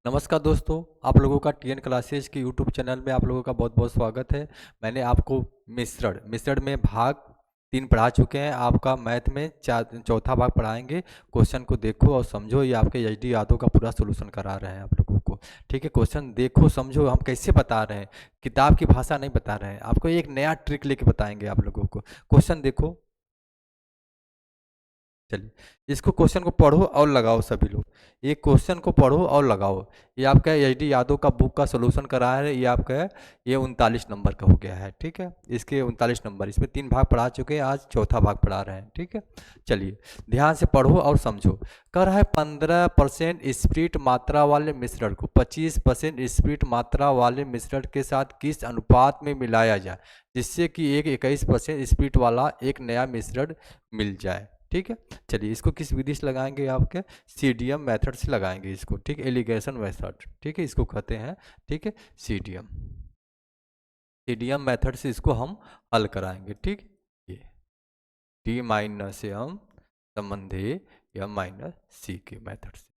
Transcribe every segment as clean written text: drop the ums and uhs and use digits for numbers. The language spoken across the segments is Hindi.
नमस्कार दोस्तों, आप लोगों का टीएन क्लासेज के यूट्यूब चैनल में आप लोगों का बहुत बहुत स्वागत है। मैंने आपको मिश्रण में भाग 3 पढ़ा चुके हैं। आपका मैथ में चौथा भाग पढ़ाएंगे। क्वेश्चन को देखो और समझो। ये आपके एचडी यादव का पूरा सोल्यूशन करा रहे हैं आप लोगों को। ठीक है, क्वेश्चन देखो समझो। हम कैसे बता रहे हैं, किताब की भाषा नहीं बता रहे हैं, आपको एक नया ट्रिक लेके बताएंगे आप लोगों को। क्वेश्चन देखो। चलिए, इसको क्वेश्चन को पढ़ो और लगाओ सभी लोग। ये क्वेश्चन को पढ़ो और लगाओ। ये आपका एचडी यादव का बुक का सोल्यूशन करा है। ये आपका ये 39 नंबर का हो गया है। ठीक है, इसके 39 नंबर, इसमें 3 भाग पढ़ा चुके हैं, आज चौथा भाग पढ़ा रहे हैं। ठीक है, चलिए ध्यान से पढ़ो और समझो। कह रहा है 15% स्प्लिट मात्रा वाले मिश्रण को 25% स्प्लिट मात्रा वाले मिश्रण के साथ किस अनुपात में मिलाया जाए जिससे कि एक 21% स्प्लिट वाला एक नया मिश्रण मिल जाए। ठीक है, चलिए इसको किस विधि से लगाएंगे, आपके सीडीएम मेथड से लगाएंगे इसको। ठीक, एलिगेशन मेथड। ठीक है, इसको कहते हैं। ठीक है, सीडीएम सीडीएम मेथड से इसको हम हल कराएंगे। ठीक, ये डी माइनस एम संबंधी एम माइनस सी के मेथड से।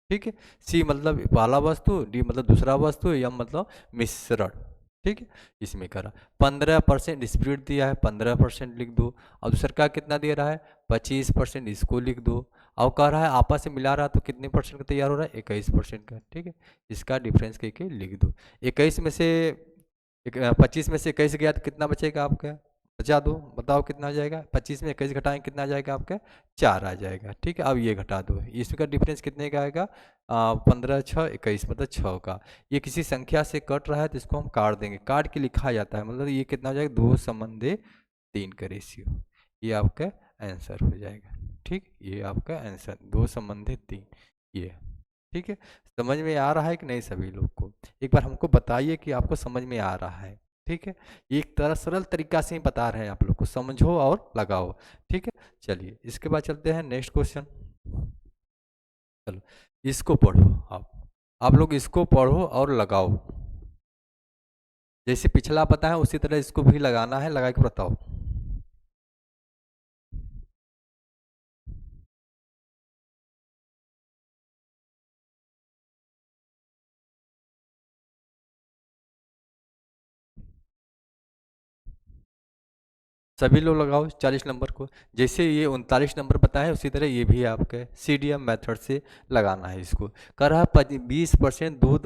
ठीक है, सी मतलब पहला वस्तु, डी मतलब दूसरा वस्तु, एम मतलब मिश्रण। ठीक है, इसमें करा 15% स्प्लिट दिया है, 15% लिख दो। और दूसरा का कितना दे रहा है 25%, इसको लिख दो। और कह रहा है आपस में मिला रहा है तो कितने परसेंट का तैयार हो रहा है 21% का। ठीक है, इसका डिफरेंस करके लिख दो। 21 में से 25 में से 21 गया तो कितना बचेगा आपका, बचा दो। बताओ कितना आ जाएगा, 25 में 21 घटाएंगे कितना आ जाएगा आपका 4 आ जाएगा। ठीक है, अब ये घटा दो। इसका डिफरेंस कितने का आएगा 15 6 21 मतलब 6 का। ये किसी संख्या से कट रहा है तो इसको हम काट देंगे। काट के लिखा जाता है, मतलब ये कितना हो जाएगा 2 संबंधी 3 का रेशियो। ये आपका आंसर हो जाएगा। ठीक, ये आपका आंसर 2 संबंधी 3 ये। ठीक है, समझ में आ रहा है कि नहीं सभी लोग को? एक बार हमको बताइए कि आपको समझ में आ रहा है। ठीक है, एक तरह सरल तरीका से ही बता रहे हैं आप लोग को, समझो और लगाओ। ठीक है, चलिए इसके बाद चलते हैं नेक्स्ट क्वेश्चन। चलो इसको पढ़ो। आप लोग इसको पढ़ो और लगाओ। जैसे पिछला पता है उसी तरह इसको भी लगाना है, लगा के बताओ। सभी लोग लगाओ 40 नंबर को। जैसे ये 39 नंबर बताया उसी तरह ये भी आपके सीडीएम मेथड से लगाना है इसको। कर रहा 20% दूध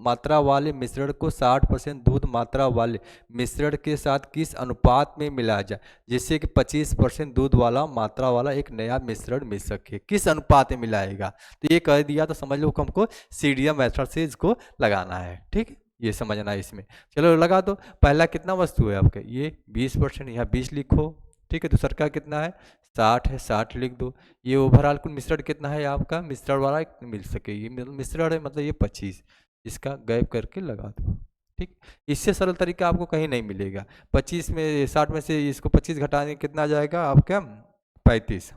मात्रा वाले मिश्रण को 60% दूध मात्रा वाले मिश्रण के साथ किस अनुपात में मिलाया जाए जिससे कि 25% दूध वाला मात्रा वाला एक नया मिश्रण मिल सके। किस अनुपात में मिलाएगा, तो ये कह दिया तो समझ लो हमको सीडीएम मेथड से इसको लगाना है। ठीक, ये समझना है इसमें। चलो लगा दो। पहला कितना वस्तु है आपका, ये 20%, यहाँ 20 लिखो। ठीक है, दूसरा का कितना है 60 है, 60 लिख दो। ये ओवरऑल कुल मिश्रण कितना है आपका, मिश्रण वाला मिल सके, ये मिश्रण है मतलब ये 25, इसका गैप करके लगा दो। ठीक, इससे सरल तरीका आपको कहीं नहीं मिलेगा। 25 में 60 में से इसको 25 घटाने कितना आ जाएगा आपका 35,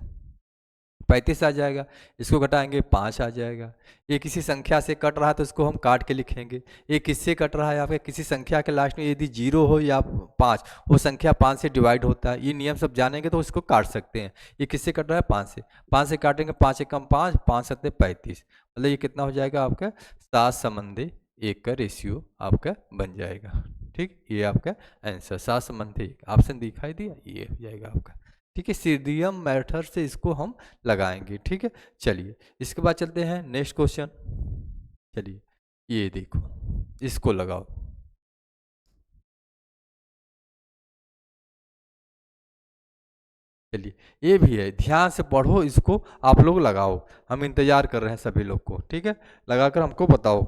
35 आ जाएगा। इसको घटाएंगे 5 आ जाएगा। ये किसी संख्या से कट रहा है तो इसको हम काट के लिखेंगे। ये किससे कट रहा है आपके, किसी संख्या के लास्ट में यदि 0 हो या 5, वो संख्या 5 से डिवाइड होता है। ये नियम सब जानेंगे तो इसको काट सकते हैं। ये किससे कट रहा है 5 से, 5 से काटेंगे 5 एकम 5, 5 सत्ते 35, मतलब ये कितना हो जाएगा आपका 7 संबंधी 1 का रेशियो आपका बन जाएगा। ठीक, ये आपका आंसर 7 संबंधी 1 ऑप्शन दिखाई दिया, ये हो जाएगा आपका। ठीक है, सीडीएम मेथड से इसको हम लगाएंगे। ठीक है, चलिए इसके बाद चलते हैं नेक्स्ट क्वेश्चन। चलिए ये देखो, इसको लगाओ। चलिए ये भी है, ध्यान से पढ़ो इसको, आप लोग लगाओ। हम इंतजार कर रहे हैं सभी लोग को। ठीक है, लगाकर हमको बताओ,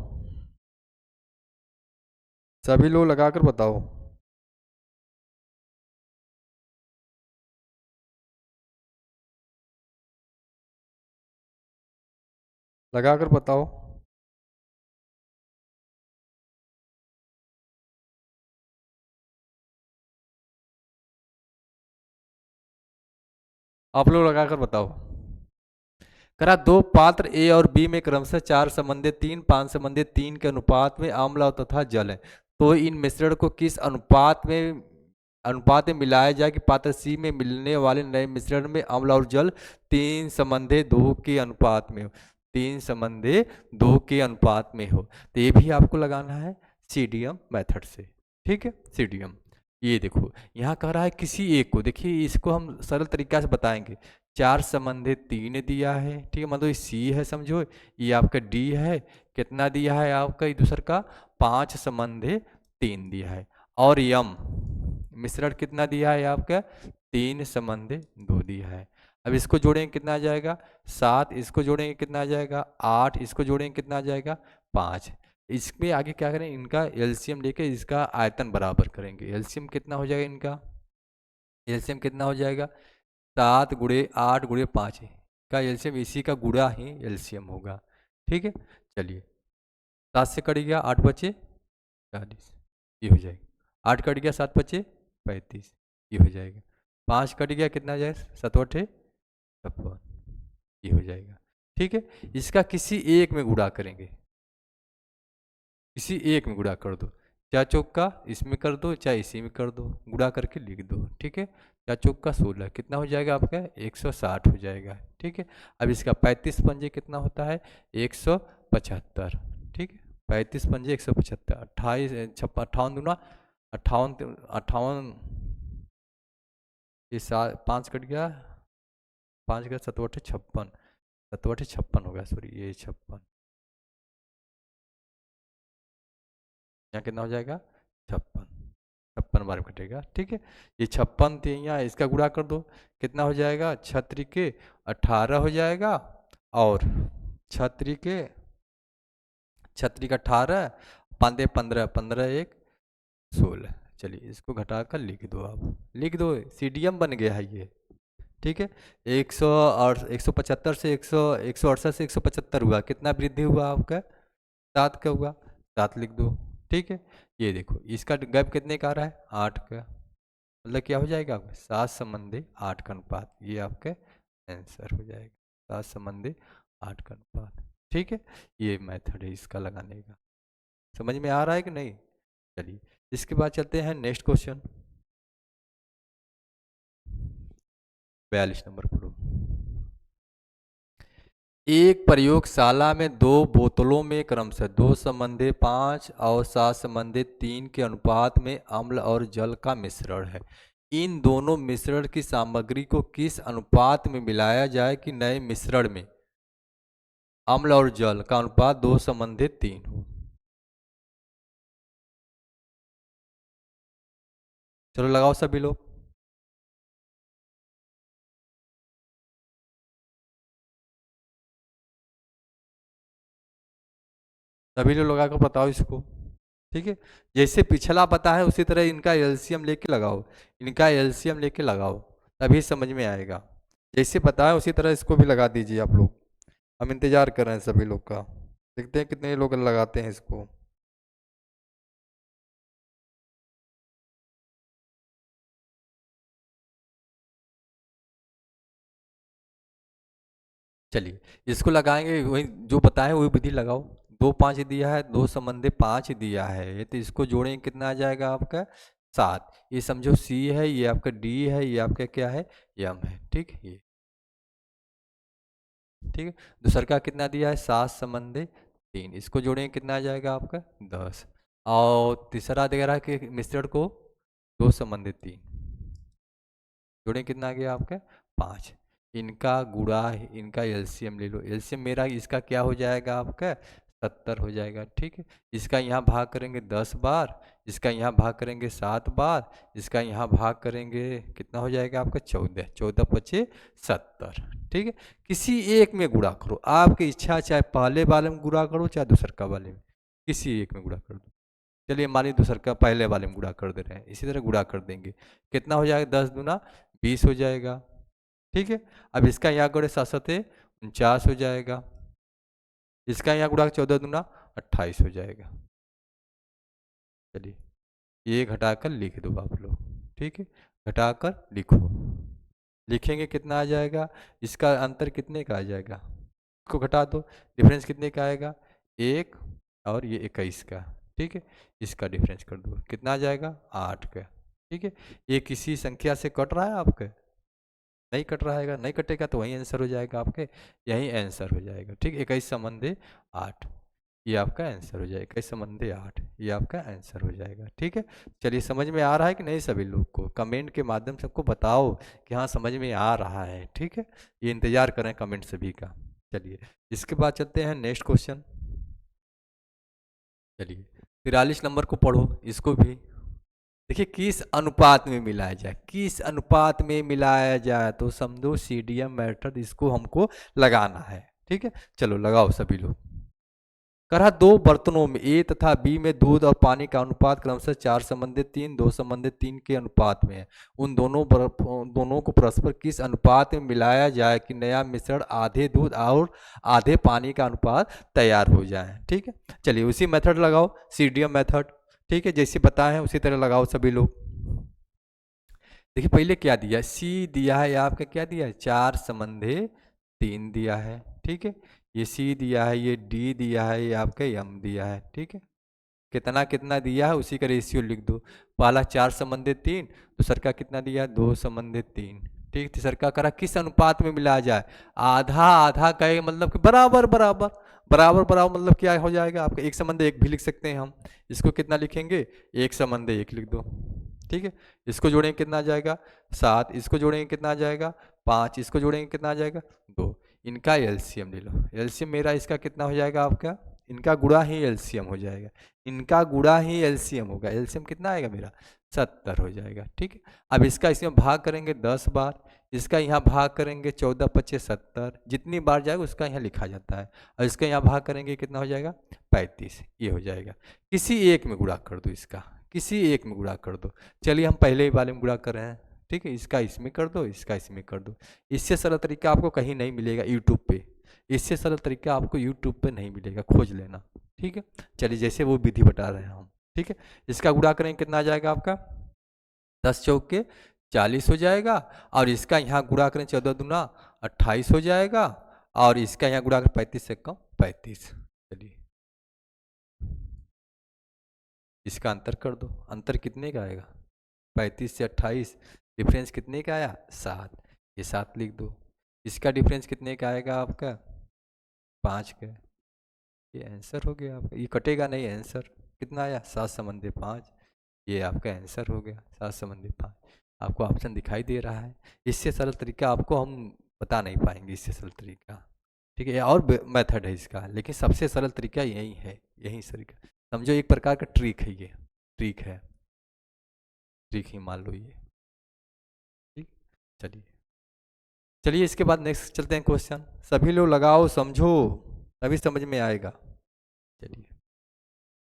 सभी लोग लगाकर बताओ। लगाकर बताओ। आप लोग लगाकर बताओ। करा दो पात्र ए और बी में क्रमशः 4 संबंधित 3, 5 संबंधित 3 के अनुपात में अम्ल तथा जल है, तो इन मिश्रण को किस अनुपात में मिलाया जाए कि पात्र सी में मिलने वाले नए मिश्रण में अम्ल और जल 3 संबंधित 2 के अनुपात में हो। 3:2 के अनुपात में हो। तो ये भी आपको लगाना है सीडीएम मेथड से, ठीक है, सीडीएम। ये देखो यहाँ कह रहा है किसी एक को, देखिए इसको हम सरल तरीका से बताएंगे। 4:3 दिया है, ठीक है, मतलब सी है समझो, ये आपका डी है, कितना दिया है आपका दूसर का 5:3 दिया है, और यम मिश्रण कितना दिया है आपका 3:2 दिया है। अब इसको जोड़ेंगे कितना आ जाएगा 7, इसको जोड़ेंगे कितना आ जाएगा 8, इसको जोड़ेंगे कितना आ जाएगा 5। इसमें आगे क्या करें, इनका एलसीएम लेके इसका आयतन बराबर करेंगे। एलसीएम कितना हो जाएगा इनका, एलसीएम कितना हो जाएगा 7 × 8 × 5 का एलसीएम, इसी का गुणा ही एलसीएम होगा, ठीक है। चलिए 7 से कट गया 8 बचे 40, ये हो जाएगा। 8 कट गया 7 बचे 35, ये हो जाएगा। 5 कट गया कितना जाएगा 7 × 8 = 56, ये हो जाएगा, ठीक है। इसका किसी एक में गुणा करेंगे, किसी एक में गुणा कर दो, चाहे चौका इसमें कर दो चाहे इसी में कर दो, गुणा करके लिख दो, ठीक है। चाहे चौका 16 कितना हो जाएगा आपका 160 हो जाएगा, ठीक है। अब इसका 35 पंजे कितना होता है 175, ठीक है। 35 पंजे 175, 28 58 दूना 58, 58 ये 5 कट गया, 5 गया 7 × 8 = 56, 7 × 8 = 56 हो गया, सॉरी ये 56, यहाँ कितना हो जाएगा 56, 56 बार कटेगा, ठीक है। ये 56 थे, यहाँ इसका गुणा कर दो कितना हो जाएगा 6 के 18 हो जाएगा, और 6 के 18, 5 15, 15 1 16। चलिए इसको घटा कर लिख दो, आप लिख दो, सीडीएम बन गया है ये, ठीक है। 175 से 168 से 175 हुआ, कितना वृद्धि हुआ आपका 7 का हुआ, 7 लिख दो, ठीक है। ये देखो इसका गैप कितने का आ रहा है 8 का, मतलब क्या हो जाएगा आपका 7:8 का अनुपात, ये आपका आंसर हो जाएगा 7:8 का अनुपात, ठीक है। ये मेथड है इसका लगाने का, समझ में आ रहा है कि नहीं। चलिए इसके बाद चलते हैं नेक्स्ट क्वेश्चन, 42 नंबर पढ़ो। एक प्रयोगशाला में 2 बोतलों में क्रमशः 2:5 और 7:3 के अनुपात में अम्ल और जल का मिश्रण है। इन दोनों मिश्रण की सामग्री को किस अनुपात में मिलाया जाए कि नए मिश्रण में अम्ल और जल का अनुपात 2:3 हो। चलो लगाओ सभी लोग, सभी लोग लगा कर बताओ इसको, ठीक है। जैसे पिछला पता है उसी तरह इनका एलसीएम लेके लगाओ, इनका एलसीएम लेके लगाओ, तभी समझ में आएगा। जैसे बताया उसी तरह इसको भी लगा दीजिए आप लोग, हम इंतजार कर रहे हैं सभी लोग का, देखते हैं कितने लोग लगाते हैं इसको। चलिए इसको लगाएंगे, वही जो बताएं वही विधि लगाओ। 2 5 दिया है, 2:5 दिया है, तो इसको जोड़ेंगे कितना आ जाएगा आपका 7। ये समझो सी है, ये आपका डी है, ये आपका क्या है यम है, ठीक है। ये ठीक है, दूसर का कितना दिया है 7:3, इसको जोड़ेंगे कितना आ जाएगा आपका 10, और तीसरा दे रहा है कि मिश्रण को 2:3 जोड़ें कितना आ गया आपका 5। इनका गुणा, इनका एलसीएम ले लो, एलसीएम मेरा इसका क्या हो जाएगा आपका 70 हो जाएगा, ठीक है। इसका यहाँ भाग करेंगे 10 बार, इसका यहाँ भाग करेंगे 7 बार, इसका यहाँ भाग करेंगे कितना हो जाएगा आपका 14, 14 × 5 = 70, ठीक है। किसी एक में गुणा करो, आपकी इच्छा, चाहे पहले वाले में गुणा करो चाहे दूसर का वाले में, किसी एक में गुणा कर दो। चलिए मान दूसर का पहले वाले में गुणा कर दे रहे हैं, इसी तरह गुणा कर देंगे, कितना हो जाएगा 10 दूना 20 हो जाएगा, ठीक है। अब इसका यहाँ गुणे 7 7 49 हो जाएगा, इसका यहाँ गुणा 14 दूना 28 हो जाएगा। चलिए ये घटाकर लिख दो आप लोग, ठीक है, घटाकर लिखो, लिखेंगे कितना आ जाएगा, इसका अंतर कितने का आ जाएगा, इसको घटा दो, डिफरेंस कितने का आएगा 1, और ये 21 का, ठीक है। इसका डिफरेंस कर दो कितना आ जाएगा 8 का, ठीक है। ये किसी संख्या से कट रहा है आपका, नहीं कट रहा है, नहीं कटेगा तो वही आंसर हो जाएगा आपके, यही आंसर हो जाएगा। ठीक, 21/8 ये आपका आंसर हो जाएगा, 21/8 ये आपका आंसर हो जाएगा। ठीक है, चलिए समझ में आ रहा है कि नहीं सभी लोग को? कमेंट के माध्यम से सबको बताओ कि हाँ समझ में आ रहा है। ठीक है, ये इंतजार करें कमेंट सभी का। चलिए इसके बाद चलते हैं नेक्स्ट क्वेश्चन। चलिए 43 नंबर को पढ़ो, इसको भी देखिए किस अनुपात में मिलाया जाए, किस अनुपात में मिलाया जाए, तो समझो सीडीएम मेथड इसको हमको लगाना है। ठीक है, चलो लगाओ सभी लोग। कहा दो बर्तनों में ए तथा बी में दूध और पानी का अनुपात क्रमशः 4:3, 2:3 के अनुपात में है। उन दोनों को परस्पर किस अनुपात में मिलाया जाए कि नया मिश्रण आधे दूध और आधे पानी का अनुपात तैयार हो जाए। ठीक है, चलिए उसी मेथड लगाओ, सीडीएम मेथड। ठीक है, जैसे बताए हैं उसी तरह लगाओ सभी लोग। देखिए पहले क्या दिया, सी दिया है, आपका क्या दिया है 4:3 दिया है। ठीक है, ये सी दिया है, ये डी दिया है, ये आपका एम दिया है। ठीक है, कितना कितना दिया है उसी का रेशियो लिख दो। पहला 4:3, दूसर का कितना दिया 2:3। ठीक, तीसर का करा किस अनुपात में मिलाया जाए, आधा आधा का मतलब कि बराबर बराबर बराबर बराबर, मतलब क्या हो जाएगा आपका 1:1 भी लिख सकते हैं हम। इसको कितना लिखेंगे 1:1 लिख दो। ठीक है, इसको जोड़ेंगे कितना आ जाएगा 7, इसको जोड़ेंगे कितना आ जाएगा 5, इसको जोड़ेंगे कितना आ जाएगा 2। इनका एलसीएम ले लो, एलसीएम मेरा इसका कितना हो जाएगा आपका, इनका गुणा ही एलसीएम हो जाएगा, इनका गुणा ही एलसीएम होगा। एलसीएम कितना आएगा मेरा 70 हो जाएगा। ठीक है, अब इसका इसमें भाग करेंगे 10 बार, इसका यहाँ भाग करेंगे 14×5 = 70, जितनी बार जाएगा उसका यहाँ लिखा जाता है। और इसका यहाँ भाग करेंगे कितना हो जाएगा 35, ये हो जाएगा। किसी एक में गुणा कर दो, इसका किसी एक में गुणा कर दो। चलिए हम पहले ही वाले में गुणा कर रहे हैं। ठीक है, इसका इसमें कर दो, इसका इसमें कर दो। इससे सरल तरीका आपको कहीं नहीं मिलेगा यूट्यूब पे, इससे सरल तरीका आपको यूट्यूब पे नहीं मिलेगा, खोज लेना। ठीक है, चलिए जैसे वो विधि बता रहे हैं हम। ठीक है, इसका गुणा करेंगे कितना आ जाएगा आपका 10 चौके 40 हो जाएगा, और इसका यहाँ गुणा करें 14×2 = 28 हो जाएगा, और इसका यहाँ गुणा करें 35 से कम 35। चलिए इसका अंतर कर दो, अंतर कितने का आएगा 35 से 28, डिफरेंस कितने का आया 7, ये 7 लिख दो। इसका डिफरेंस कितने का आएगा आपका 5 का, ये आंसर हो गया आपका, ये कटेगा नहीं आंसर। कितना आया 7/5, ये आपका आंसर हो गया 7/5। आपको ऑप्शन दिखाई दे रहा है। इससे सरल तरीका आपको हम बता नहीं पाएंगे, इससे सरल तरीका। ठीक है, और मेथड है इसका, लेकिन सबसे सरल तरीका यही है, यही तरीका समझो, एक प्रकार का ट्रिक है, ये ट्रिक है, ट्रिक ही मान लो ये। ठीक, चलिए चलिए इसके बाद नेक्स्ट चलते हैं क्वेश्चन। सभी लोग लगाओ समझो, तभी समझ में आएगा। चलिए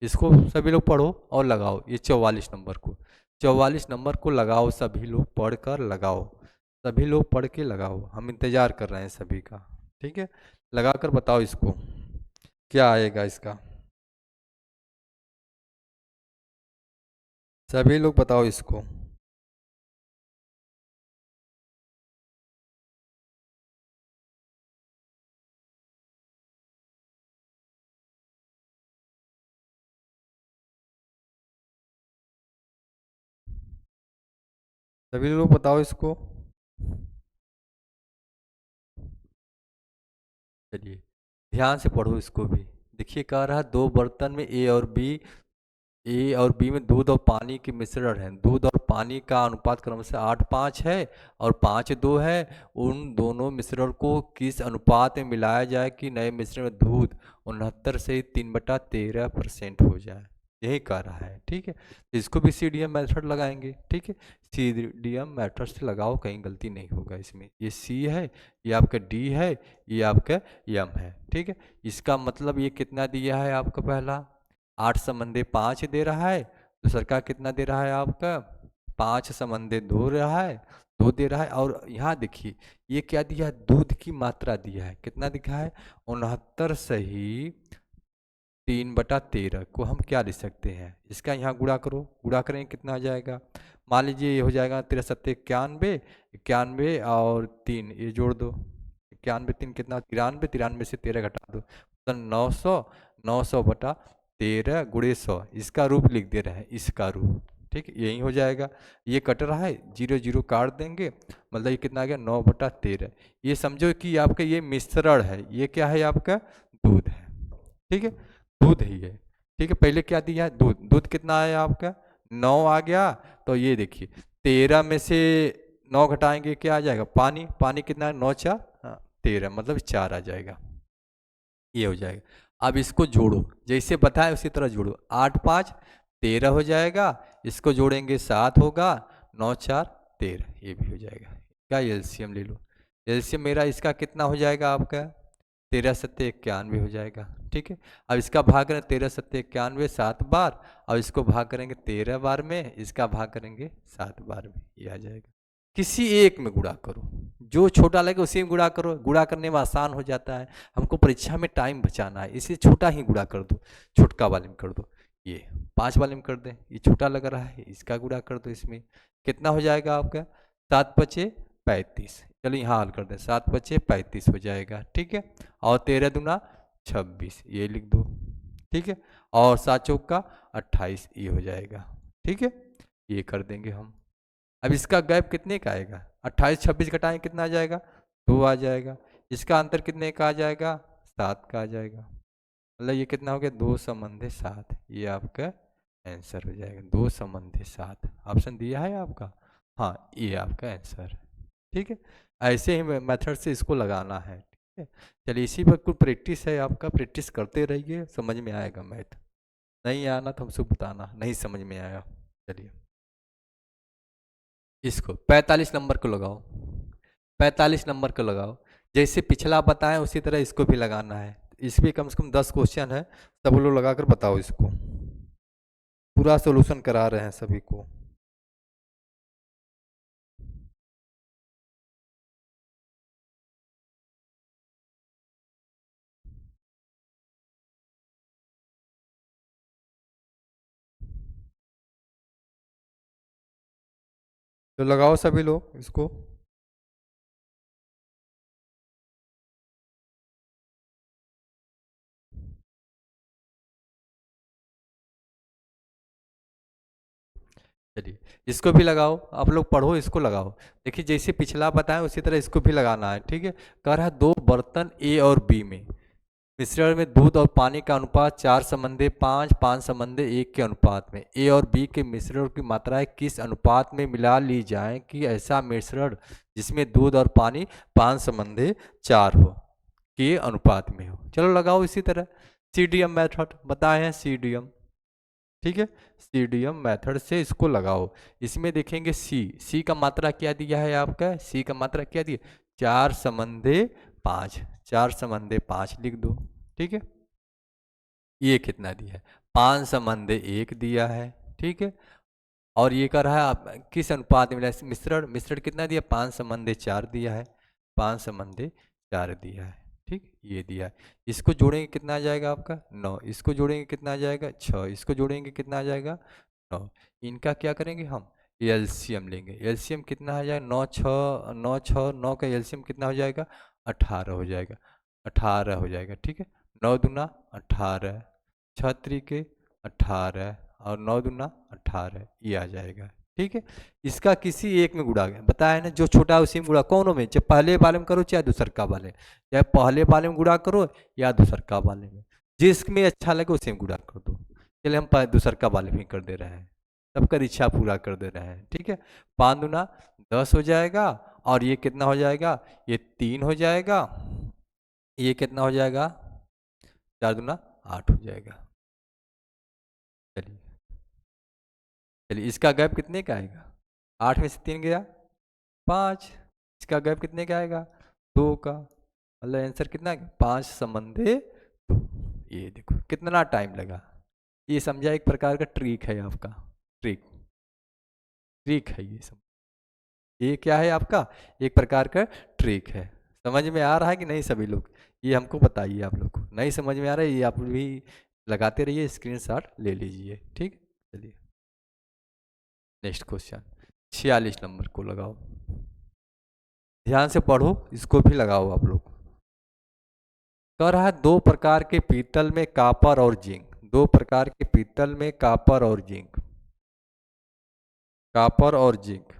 इसको सभी लोग पढ़ो और लगाओ, ये 44 नंबर को, 44 नंबर को लगाओ, सभी लोग पढ़ कर लगाओ, सभी लोग पढ़ के लगाओ, हम इंतजार कर रहे हैं सभी का। ठीक है, लगा कर बताओ इसको क्या आएगा इसका, सभी लोग बताओ इसको। सभी लोग बताओ इसको। चलिए ध्यान से पढ़ो इसको भी। देखिए कह रहा है दो बर्तन में ए और बी में दूध और पानी के मिश्रण है, दूध और पानी का अनुपात क्रमशः 8:5 है और 5:2 है। उन दोनों मिश्रण को किस अनुपात में मिलाया जाए कि नए मिश्रण में दूध 69 से 3/13% हो जाए, यही कह रहा है। ठीक है, तो इसको भी सीडीएम मेथड लगाएंगे। ठीक है, सीडीएम मेथड से लगाओ, कहीं गलती नहीं होगा इसमें। ये सी है, ये आपका डी है, ये आपका एम है। ठीक है, इसका मतलब ये कितना दिया है आपका, पहला 8:5 दे रहा है, दूसर का कितना दे रहा है आपका 5:2 रहा है, 2 दे रहा है। और यहाँ देखिए ये क्या दिया है, दूध की मात्रा दिया है, कितना दिखा है 69/3 को हम क्या लिख सकते हैं, इसका यहाँ गुणा करो, गुणा करेंगे कितना आ जाएगा, मान लीजिए ये हो जाएगा 63 91, 91 और 3 ये जोड़ दो, 91 3 कितना 93, 93 से 13 घटा दो तो 900, 900/13 × 100, इसका रूप लिख दे रहे हैं, इसका रूप। ठीक है, यही हो जाएगा। ये कट रहा है, 0 0 काट देंगे, मतलब ये कितना आ गया 9/13। ये समझो कि आपका ये मिश्रण है, ये क्या है आपका दूध है, ठीक है, दूध ही है, ठीक है। पहले क्या दिया है दूध, दूध कितना आया आपका 9 आ गया। तो ये देखिए 13 में से 9 घटाएंगे क्या आ जाएगा पानी, पानी कितना है 9 4 13, मतलब 4 आ जाएगा, ये हो जाएगा। अब इसको जोड़ो, जैसे बताया उसी तरह जोड़ो, 8 5 13 हो जाएगा, इसको जोड़ेंगे 7 होगा, 9 4 13, ये भी हो जाएगा। क्या एलसीएम ले लो, एलसीएम मेरा इसका कितना हो जाएगा आपका 13 7 91 हो जाएगा, ठीक है। अब इसका भाग करें 13 7 91 7 बार, और इसको भाग करेंगे 13 बार में, इसका भाग करेंगे 7 बार में, ये आ जाएगा। किसी एक में गुणा करो, जो छोटा लगे उसी में गुणा करो, गुणा करने में आसान हो जाता है। हमको परीक्षा में टाइम बचाना है, इसलिए छोटा ही गुणा कर दो, छोटका वाले में कर दो, ये 5 वाले में कर दें, ये छोटा लग रहा है, इसका गुणा कर दो, इसमें कितना हो जाएगा आपका 7 5 35। चलिए यहाँ हल कर दें, 7 5 35 हो जाएगा, ठीक है। और 13 दूना 26, ये लिख दो, ठीक है। और 7 चौका 28, ये हो जाएगा, ठीक है, ये कर देंगे हम। अब इसका गैप कितने का आएगा, 28 26 घटाएं कितना आ जाएगा 2 आ जाएगा। इसका अंतर कितने का आ जाएगा 7 का आ जाएगा, मतलब ये कितना हो गया 2/7, ये आपका आंसर हो जाएगा 2/7। ऑप्शन दिया है आपका, हाँ ये आपका आंसर है, ठीक है। ऐसे ही मेथड से इसको लगाना है, ठीक है। चलिए इसी पर कुछ प्रैक्टिस है आपका, प्रैक्टिस करते रहिए, समझ में आएगा मैथ। नहीं आना तो हमसे बताना, नहीं समझ में आया। चलिए इसको 45 नंबर को लगाओ, 45 नंबर को लगाओ, जैसे पिछला बताएं उसी तरह इसको भी लगाना है। इसमें कम से कम 10 क्वेश्चन है, सब लोग लगाकर बताओ इसको, पूरा सोल्यूशन करा रहे हैं सभी को। तो लगाओ सभी लोग इसको। चलिए इसको भी लगाओ, आप लोग पढ़ो, इसको लगाओ। देखिए जैसे पिछला बताएं उसी तरह इसको भी लगाना है, ठीक है। कह रहा है 2 बर्तन ए और बी में मिश्रण में दूध और पानी का अनुपात 4:5 5:1 के अनुपात में, ए और बी के मिश्रण की मात्राएं किस अनुपात में मिला ली जाएं कि ऐसा मिश्रण जिसमें दूध और पानी 5:4 हो के अनुपात में हो। चलो लगाओ इसी तरह, सीडीएम मेथड बताए हैं, सीडीएम, ठीक है। सीडीएम मेथड से इसको लगाओ। इसमें देखेंगे सी का मात्रा क्या दिया है आपका, सी का मात्रा क्या दिया 4/5, 4/5 लिख दो, ठीक है। ये कितना दिया है 5/1 दिया है, ठीक है। और ये कर रहा है आप किस अनुपात में मिला है? मिश्रण, मिश्रण कितना दिया 5/4 दिया है, 5/4 दिया है, ठीक, ये दिया है। इसको जोड़ेंगे कितना आ जाएगा आपका 9, इसको जोड़ेंगे कितना आ जाएगा 6, इसको जोड़ेंगे कितना आ जाएगा 9। इनका क्या करेंगे हम एलसीएम लेंगे, एलसीएम कितना आ जाएगा 9 6 9 6 9 का एलसीएम कितना हो जाएगा 18 हो जाएगा, 18 हो जाएगा, ठीक है। 9 दूना 18, 6 त्रिके 18 और 9 दूना 18, ये आ जाएगा, ठीक है। इसका किसी एक में गुणा बताया ना, जो छोटा है उसी में गुणा, कौनों में, चाहे पहले वाले में करो चाहे दूसरका वाले, चाहे पहले वाले में गुणा करो या दूसरका वाले में, जिसमें अच्छा लगे उसी में गुणा कर दो। चलिए हम दूसरका वाले में कर दे रहे हैं, सबका इच्छा पूरा कर दे रहे हैं, ठीक है। 5 दूना 10 हो जाएगा, और ये कितना हो जाएगा, ये 3 हो जाएगा, ये कितना हो जाएगा 4 दूना 8 हो जाएगा। चलिए चलिए इसका गैप कितने का आएगा, 8 में से 3 गया 5, इसका गैप कितने का आएगा 2 का, मतलब आंसर कितना है 5/2। ये देखो कितना टाइम लगा, ये समझा एक प्रकार का ट्रिक है आपका, ट्रिक, ट्रिक है ये सब, ये क्या है आपका एक प्रकार का ट्रिक है। समझ में आ रहा है कि नहीं सभी लोग, ये हमको बताइए, आप लोग को नहीं समझ में आ रहा है ये आप भी लगाते रहिए, स्क्रीनशॉट ले लीजिए, ठीक। चलिए नेक्स्ट क्वेश्चन 46 नंबर को लगाओ, ध्यान से पढ़ो, इसको भी लगाओ आप लोग। कह रहा है 2 प्रकार के पीतल में कॉपर और जिंक, 2 प्रकार के पीतल में कॉपर और जिंक कॉपर और जिंक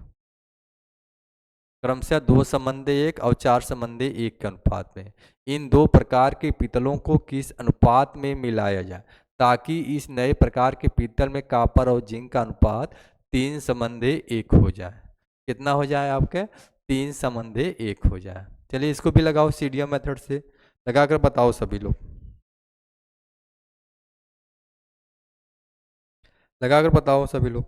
क्रमशः 2:1 और 4:1 के अनुपात में, इन दो प्रकार के पीतलों को किस अनुपात में मिलाया जाए ताकि इस नए प्रकार के पीतल में कॉपर और जिंक का अनुपात 3:1 हो जाए। कितना हो जाए आपके? 3:1 हो जाए। चलिए इसको भी लगाओ सीडीएम मेथड से, लगाकर बताओ सभी लोग, लगाकर बताओ सभी लोग,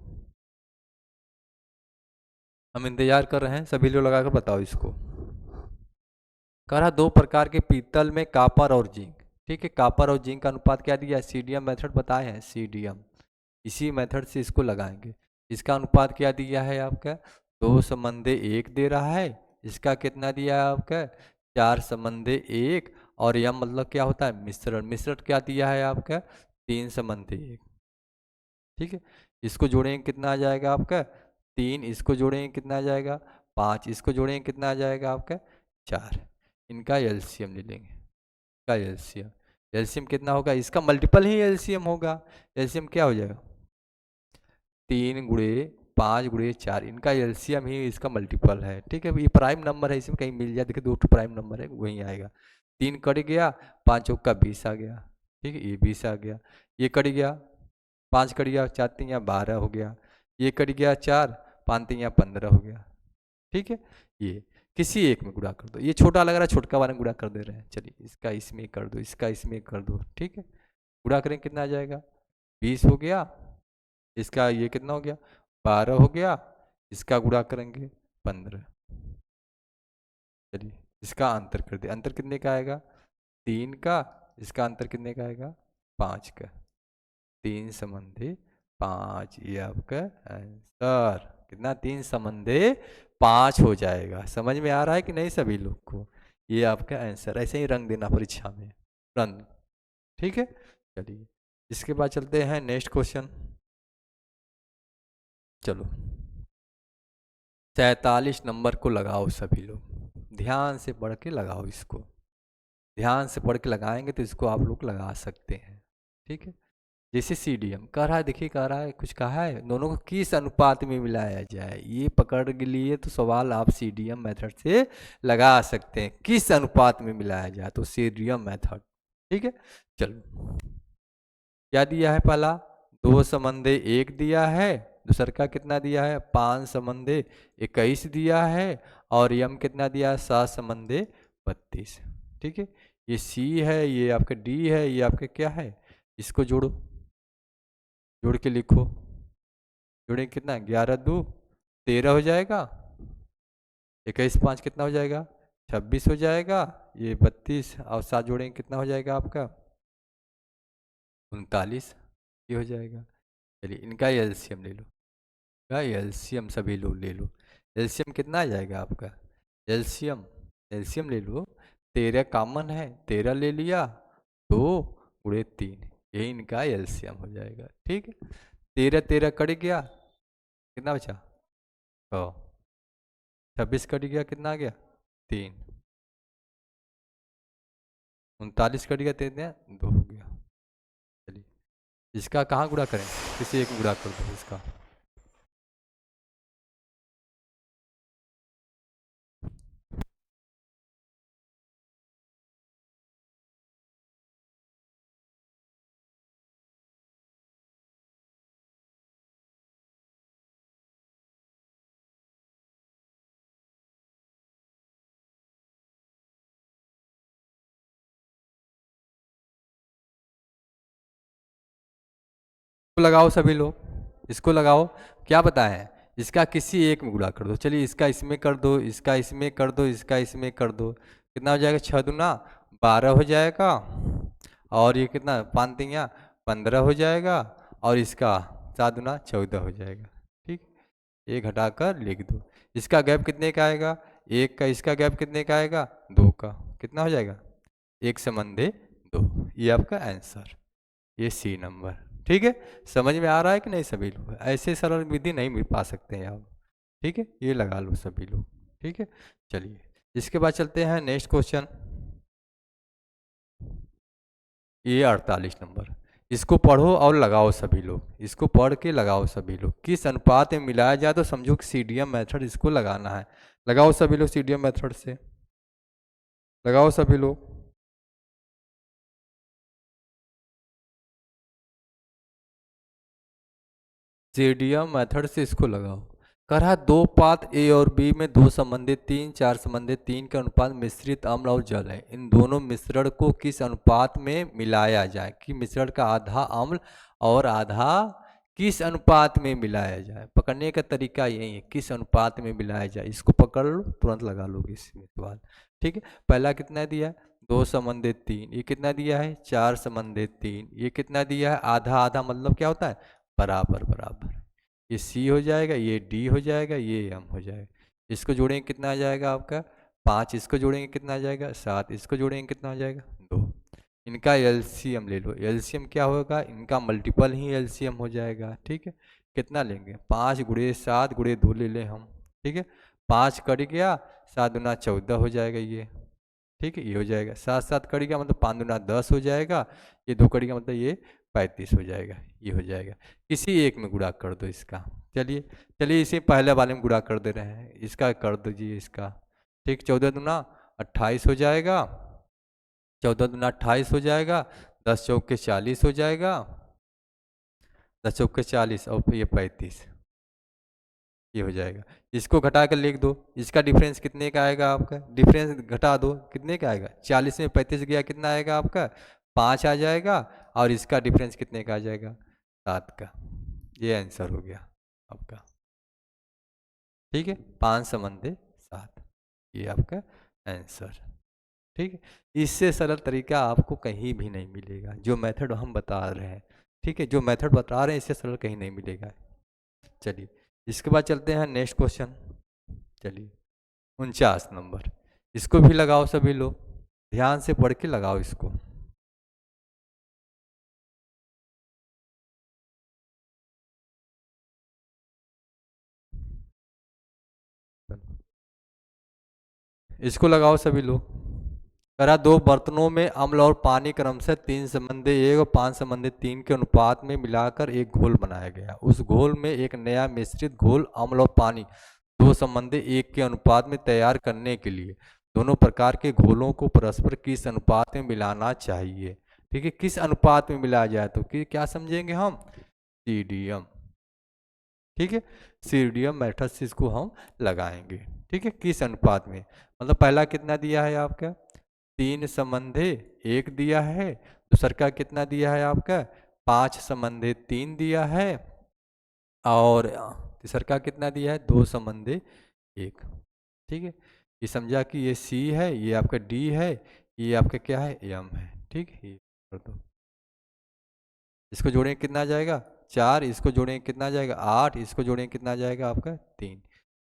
हम इंतजार कर रहे हैं, सभी लोग लगाकर बताओ इसको। कह रहा दो प्रकार के पीतल में कॉपर और जिंक, ठीक है, कॉपर और जिंक का अनुपात क्या दिया है? सीडीएम मेथड बताए हैं, सीडीएम, इसी मेथड से इसको लगाएंगे। इसका अनुपात क्या दिया है आपका? 2:1 दे रहा है। इसका कितना दिया है आपका? 4:1। और यह मतलब क्या होता है? मिश्रण, मिश्रण क्या दिया है आपका? 3:1। ठीक है, इसको जोड़ेंगे कितना आ जाएगा आपका? 3, इसको जोड़ेंगे कितना आ जाएगा? 5, इसको जोड़ेंगे कितना आ जाएगा आपका? 4। इनका एलसीएम ले लेंगे, इसका एलसीएम, एलसीएम कितना होगा? इसका मल्टीपल ही एलसीएम होगा। एलसीएम क्या हो जाएगा? 3 × 5 × 4, इनका एलसीएम ही इसका मल्टीपल है। ठीक है, ये प्राइम नंबर है, इसमें कहीं मिल जाए, देखिए 2 प्राइम नंबर है, वहीं आएगा। 3 कट गया, 5 चौका 20 आ गया। ठीक है, ये 20 आ गया, ये कट गया, 5 कट गया, 4 3 12 हो गया, ये कट गया 4, 5 3 15 हो गया। ठीक है, ये किसी एक में गुणा कर दो, ये छोटा लग रहा है, छोटका वाला में गुणा कर दे रहे हैं। चलिए इसका इसमें कर दो, इसका इसमें कर दो। ठीक है, गुणा करें कितना आ जाएगा? 20 हो गया, इसका ये कितना हो गया? 12 हो गया, इसका गुणा करेंगे 15। चलिए इसका अंतर कर दे, अंतर कितने का आएगा? 3 का, इसका अंतर कितने का आएगा? 5 का। 3:5, ये आपका आंसर कितना? 3:5 हो जाएगा। समझ में आ रहा है कि नहीं सभी लोग को? ये आपका आंसर, ऐसे ही रंग देना परीक्षा में, रंग। ठीक है, चलिए इसके बाद चलते हैं नेक्स्ट क्वेश्चन। चलो 47 नंबर को लगाओ सभी लोग, ध्यान से पढ़ के लगाओ इसको, ध्यान से पढ़ के लगाएंगे तो इसको आप लोग लगा सकते हैं। ठीक है, जैसे सीडीएम कह रहा है, देखिए कह रहा है, कुछ कहा है, दोनों को किस अनुपात में मिलाया जाए, ये पकड़ के लिए तो सवाल आप सीडीएम मेथड से लगा सकते हैं, किस अनुपात में मिलाया जाए, तो सीडीएम मेथड। ठीक है, चलो क्या दिया है? पहला 2:1 दिया है, दूसर का कितना दिया है? 5:21 दिया है, और यम कितना दिया है? 7:32। ठीक है, ये सी है, ये आपका डी है, ये आपका क्या है? इसको जोड़ो, जोड़ के लिखो, जोड़े कितना? 11 2 13 हो जाएगा, 21 5 कितना हो जाएगा? 26 हो जाएगा, ये 32, और 7 जोड़ेंगे कितना हो जाएगा आपका? 39, ये हो जाएगा। चलिए इनका एलसीएम ले लो, का एलसीएम सभी लोग ले लो। एलसीएम कितना आ जाएगा आपका? एलसीएम, एलसीएम ले लो, 13 कॉमन है, 13 ले लिया, 2 × 3, यही इनका एलसीएम हो जाएगा। ठीक है, 13 13 कट गया, कितना बचा? 100। 26 कट गया, कितना आ गया? 3। 39 कट गया, 3 2 हो गया। चलिए इसका कहाँ गुणा करें? किसी एक गुणा कर दो इसका। लगाओ सभी लोग, इसको लगाओ, क्या बताएं? इसका किसी एक में गुणा कर दो। चलिए इसका इसमें कर दो, इसका इसमें कर दो, इसका इसमें कर दो, कितना हो जाएगा? 6 दूना 12 हो जाएगा, और ये कितना? 5 3 15 हो जाएगा, और इसका 7 दूना 14 हो जाएगा। ठीक, ये घटाकर लिख दो। इसका गैप कितने का आएगा? 1 का। इसका गैप कितने का आएगा? 2 का। कितना हो जाएगा? 1:2। ये आपका आंसर, ये सी नंबर। ठीक है, समझ में आ रहा है कि नहीं सभी लोग? ऐसे सरल विधि नहीं मिल पा सकते हैं आप। ठीक है, ये लगा लो सभी लोग। ठीक है, चलिए इसके बाद चलते हैं नेक्स्ट क्वेश्चन। ये 48 नंबर, इसको पढ़ो और लगाओ सभी लोग, इसको पढ़ के लगाओ सभी लोग। किस अनुपात में मिलाया जाए, तो समझो कि सीडीएम मेथड इसको लगाना है। लगाओ सभी लोग सीडीएम मेथड से, लगाओ सभी लोग। सीडीएम मेथड से इसको लगाओ। करा दो पात ए और बी में दो संबंधित तीन, चार संबंधित तीन के अनुपात मिश्रित अम्ल और जल है। इन दोनों मिश्रण को किस अनुपात में मिलाया जाए, कि मिश्रण का आधा अम्ल और आधा किस अनुपात में मिलाया जाए। पकड़ने का तरीका यही है, किस अनुपात में मिलाया जाए। इसको पकड़ लो, तुरंत लगा लोगे इसमें सवाल। ठीक है, पहला कितना दिया है, दो संबंधित तीन। ये कितना दिया है, चार संबंधित तीन। ये कितना दिया है, आधा आधा मतलब क्या होता है, बराबर बराबर। ये सी हो जाएगा, ये डी हो जाएगा, ये एम हो जाएगा। इसको जोड़ेंगे कितना आ जाएगा आपका, पाँच। इसको जोड़ेंगे कितना आ जाएगा, सात। इसको जोड़ेंगे कितना हो जाएगा, दो। इनका एलसीएम ले लो। एलसीएम क्या होगा, इनका मल्टीपल ही एलसीएम हो जाएगा। ठीक है, कितना लेंगे, पाँच गुणे सात गुणे दो ले लें हम। ठीक है, पाँच कट गया, सात दुना 14 हो जाएगा ये। ठीक है, ये हो जाएगा। सात सात कट गया मतलब पाँच दुना 10 हो जाएगा। ये दो कट गया मतलब ये 35 हो जाएगा। ये हो जाएगा, किसी एक में गुणा कर दो इसका। चलिए चलिए, इसे पहले वाले में गुणा कर दे रहे हैं, इसका कर दीजिए इसका। ठीक, 14 दुना 28 हो जाएगा। 14 दुना 28 हो जाएगा। 10 चौके 40 हो जाएगा। 10 चौके 40 और फिर ये 35, ये हो जाएगा। इसको घटा कर लिख दो, इसका डिफरेंस कितने का आएगा आपका, डिफरेंस घटा दो कितने का आएगा, 40 में 35 गया कितना आएगा आपका, 5 आ जाएगा। और इसका डिफरेंस कितने का आ जाएगा, 7 का। ये आंसर हो गया आपका। ठीक है, 5 संबंधे 7, ये आपका आंसर। ठीक है, इससे सरल तरीका आपको कहीं भी नहीं मिलेगा, जो मेथड हम बता रहे हैं। ठीक है, जो मेथड बता रहे हैं इससे सरल कहीं नहीं मिलेगा। चलिए, इसके बाद चलते हैं नेक्स्ट क्वेश्चन। चलिए, 49 नंबर। इसको भी लगाओ सभी लोग, ध्यान से पढ़ के लगाओ इसको। इसको लगाओ सभी लोग। करा दो बर्तनों में अम्ल और पानी क्रमशः तीन संबंधी एक और पांच संबंधी तीन के अनुपात में मिलाकर एक घोल बनाया गया। उस घोल में एक नया मिश्रित घोल अम्ल और पानी दो संबंधी एक के अनुपात में तैयार करने के लिए दोनों प्रकार के घोलों को परस्पर किस अनुपात में मिलाना चाहिए। ठीक है, किस अनुपात में मिलाया जाए, तो कि क्या समझेंगे हम, सीडीएम। ठीक है, सीडीएम मेथड से इसको हम लगाएंगे। ठीक है, किस अनुपात में, मतलब पहला कितना दिया है आपका, तीन संबंधे एक दिया है। दूसर का कितना दिया है आपका, पांच संबंधे तीन दिया है। और तीसर का कितना दिया है, दो संबंधे एक। ठीक है, ये समझा कि ये सी है, ये आपका डी है, ये आपका क्या है, एम है। ठीक है, ये कर दो। इसको जोड़ेंगे कितना आ जाएगा, चार। इसको जोड़ेंगे कितना आ जाएगा, आठ। इसको जोड़ेंगे कितना आ जाएगा आपका, तीन।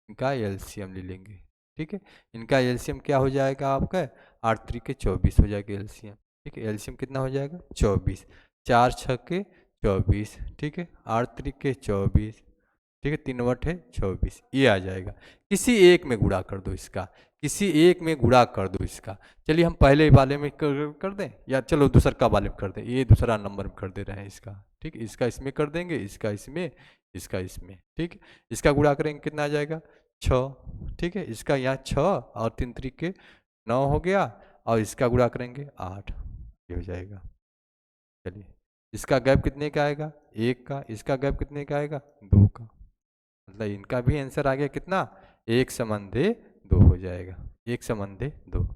इनका एलसीएम ले लेंगे। ठीक है, इनका एलसीएम क्या हो जाएगा आपका, आठ त्रिक के 24 हो जाएगा एलसीएम। ठीक है, एलसीएम कितना हो जाएगा, 24। चार छक्के 24। ठीक है, आठ त्रिक के 24। ठीक है, तीन बटे 24, ये आ जाएगा। किसी एक में गुणा कर दो इसका, किसी एक में गुणा कर दो इसका। चलिए, हम पहले वाले में कर दें, या चलो दूसरा का वाले में कर दें। ये दूसरा नंबर में कर दे रहे हैं इसका। ठीक, इसका इसमें कर देंगे, इसका इसमें, इसका इसमें। ठीक, इसका गुणा करेंगे कितना आ जाएगा, 6। ठीक है, इसका यहाँ 6 और तीन तरीके 9 हो गया। और इसका गुणा करेंगे 8, ये हो जाएगा। चलिए, इसका गैप कितने का आएगा, एक का। इसका गैप कितने का आएगा, दो का। मतलब इनका भी आंसर आ गया कितना, एक संबंधे दो हो जाएगा। एक संबंधे दो,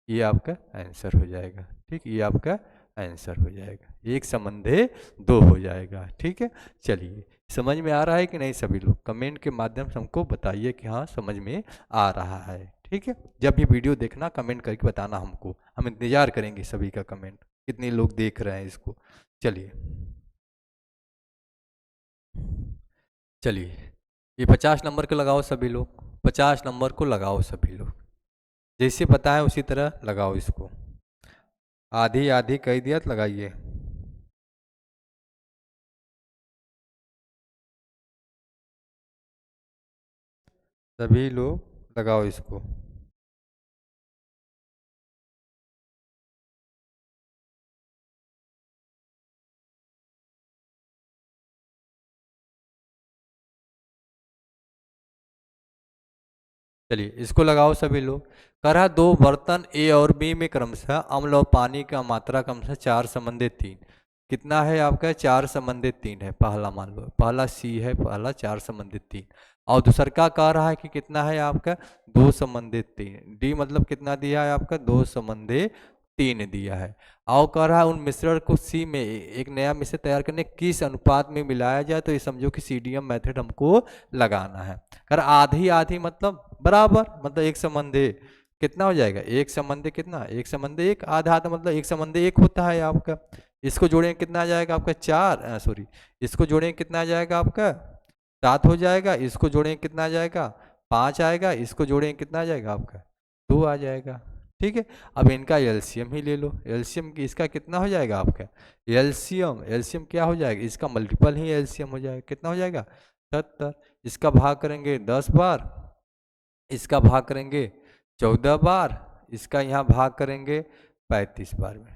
ये आपका आंसर हो जाएगा। ठीक, ये आपका आंसर हो जाएगा, एक संबंधे दो हो जाएगा। ठीक है, चलिए, समझ में आ रहा है कि नहीं, सभी लोग कमेंट के माध्यम से हमको बताइए कि हाँ समझ में आ रहा है। ठीक है, जब भी वीडियो देखना कमेंट करके बताना हमको, हम इंतजार करेंगे सभी का कमेंट, कितने लोग देख रहे हैं इसको। चलिए चलिए, ये 50 नंबर को लगाओ सभी लोग, 50 नंबर को लगाओ सभी लोग, जैसे बताएं उसी तरह लगाओ इसको। आधी आधी कह दिया तो लगाइए। सभी लोग लगाओ इसको। चलिए इसको लगाओ सभी लोग। कह रहा है दो बर्तन ए और बी में क्रमशः अम्ल और पानी का मात्रा क्रमशः 4:3। कितना है आपका? 4:3 है। पहला मान लो, पहला सी है, पहला 4:3। और दूसर का कह रहा है कि कितना है आपका? 2:3। डी मतलब कितना दिया है आपका? 2:3 दिया है। और कह रहा है उन मिश्रण को सी में एक नया मिश्रण तैयार करने किस अनुपात में मिलाया जाए, तो ये समझो कि सीडीएम मेथड हमको लगाना है। कर आधी आधी मतलब बराबर, मतलब एक संबंधी कितना हो जाएगा? एक संबंधी कितना? एक संबंधी एक। आधा आधा मतलब एक संबंधी एक होता है आपका। इसको जोड़ेंगे कितना आ जाएगा आपका? 4, सॉरी, इसको जोड़ेंगे कितना आ जाएगा आपका? 7 हो जाएगा। इसको जोड़ेंगे कितना आ जाएगा? 5 आएगा। इसको जोड़ेंगे कितना आ जाएगा आपका? 2 आ जाएगा। ठीक है, अब इनका एलसीएम ही ले लो। एलसीएम की इसका कितना हो जाएगा आपका? एलसीएम, एलसीएम क्या हो जाएगा? इसका मल्टीपल ही एलसीएम हो जाएगा। कितना हो जाएगा? 70। इसका भाग करेंगे 10 बार, इसका भाग करेंगे 14 बार, इसका यहाँ भाग करेंगे 35 बार में।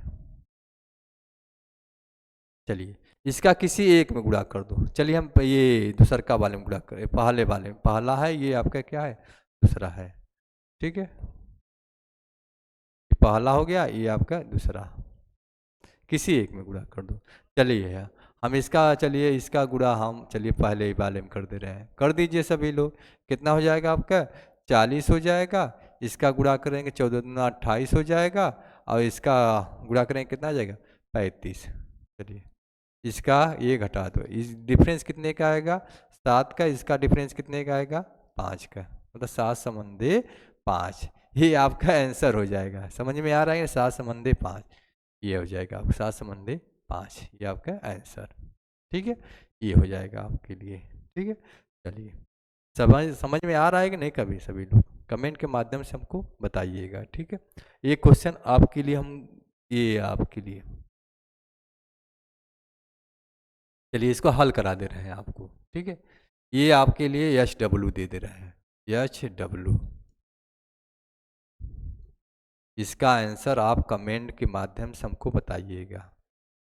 चलिए इसका किसी एक में गुणा कर दो। चलिए हम ये दूसरका वाले में गुणा करें, पहले वाले में। पहला है ये आपका, क्या है? दूसरा है। ठीक है, पहला हो गया, ये आपका दूसरा। किसी एक में गुणा कर दो। चलिए हम इसका, चलिए इसका गुणा हम चलिए पहले ही वाले में कर दे रहे हैं। कर दीजिए सभी लोग। कितना हो जाएगा आपका? 40 हो जाएगा। इसका गुणा करेंगे 14 दूना 28 हो जाएगा। और इसका गुणा करेंगे कितना आ जाएगा? 35। चलिए इसका ये घटा दो। इस डिफरेंस कितने का आएगा? 7 का। इसका डिफरेंस कितने का आएगा? 5 का। मतलब 7/5। ये आपका आंसर हो जाएगा। समझ में आ रहा है? 7/5 ये हो जाएगा आपका। 7/5 ये आपका आंसर। ठीक है, ये हो जाएगा आपके लिए। ठीक है, चलिए समझ समझ में आ रहा है कि नहीं? कभी सभी लोग कमेंट के माध्यम से हमको बताइएगा। ठीक है, ये क्वेश्चन आपके लिए हम, ये आपके लिए, चलिए इसको हल करा दे रहे हैं आपको। ठीक है, ये आपके लिए HW दे दे रहे हैं। HW, इसका आंसर आप कमेंट के माध्यम से हमको बताइएगा।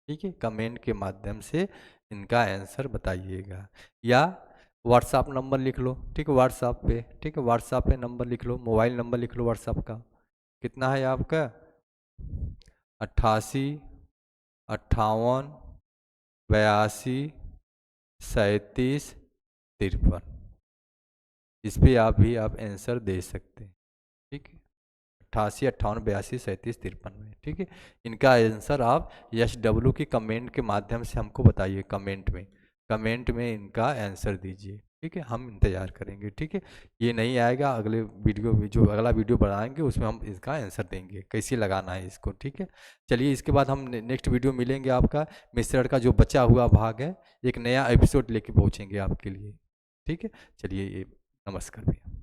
ठीक है, कमेंट के माध्यम से इनका आंसर बताइएगा, या व्हाट्सअप नंबर लिख लो। ठीक है, व्हाट्सअप पे, ठीक है, व्हाट्सअप पे नंबर लिख लो, मोबाइल नंबर लिख लो व्हाट्सअप का। कितना है आपका? 88 58 82 37 53। इस पे आप भी आप आंसर दे सकते हैं। ठीक है, 88 58 82 37 53 में। ठीक है, इनका आंसर आप HW की कमेंट के माध्यम से हमको बताइए। कमेंट में, कमेंट में इनका आंसर दीजिए। ठीक है, हम इंतज़ार करेंगे। ठीक है, ये नहीं आएगा, अगले वीडियो में जो अगला वीडियो बनाएंगे उसमें हम इसका आंसर देंगे कैसे लगाना है इसको। ठीक है, चलिए इसके बाद हम नेक्स्ट वीडियो मिलेंगे। आपका मिश्रण का जो बचा हुआ भाग है, एक नया एपिसोड लेके पहुँचेंगे आपके लिए। ठीक है, चलिए ये नमस्कार भैया।